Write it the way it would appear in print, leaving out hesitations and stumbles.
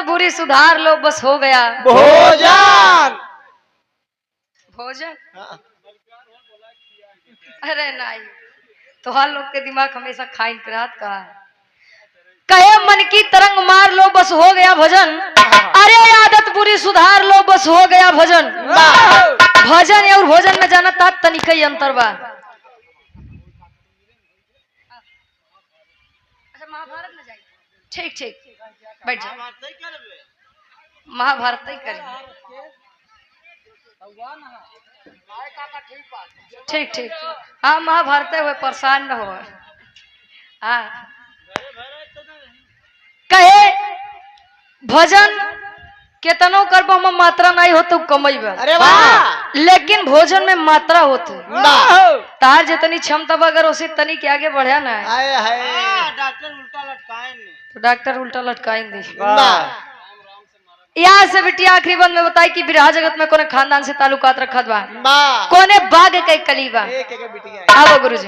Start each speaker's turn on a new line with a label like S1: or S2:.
S1: बुरी सुधार लो बस हो गया
S2: भोजन।
S1: भोजन। अरे नहीं, तो हर लोग के दिमाग हमेशा खाइन पे रात का है। कहे मन की तरंग मार लो बस हो गया भजन, अरे आदत बुरी सुधार लो बस हो गया भजन। भजन और भोजन में जाना ता तनिक ही अंतर बा। अच्छा महाभारत में जाइए, ठीक ठीक बैठ जाओ, महाभारत ही करेंगे। ठीक ठीक, हाँ महाभारत हुए परेशान न हो। हाँ कहे भजन केतनो करबो हम मात्रा नहीं हो तो कमैबा,
S2: अरे वाह।
S1: लेकिन भोजन में मात्रा होते
S2: वाह।
S1: तार जितनी क्षमता अगर उसी तनी के आगे बढ़ा ना है
S2: हाय हाय।
S3: डॉक्टर उल्टा लटकाएंगे
S1: तो डॉक्टर उल्टा लटकाएंगे।
S2: वाह।
S1: यहाँ से बिटिया आखिरी बंद में बताई कि बिरहा जगत में कोने खानदान से ताल्लुकात रखत बा,
S2: वाह।
S1: कोने बाग के कलीबा।
S2: एक एक बिटिया
S1: आओ गुरुजी।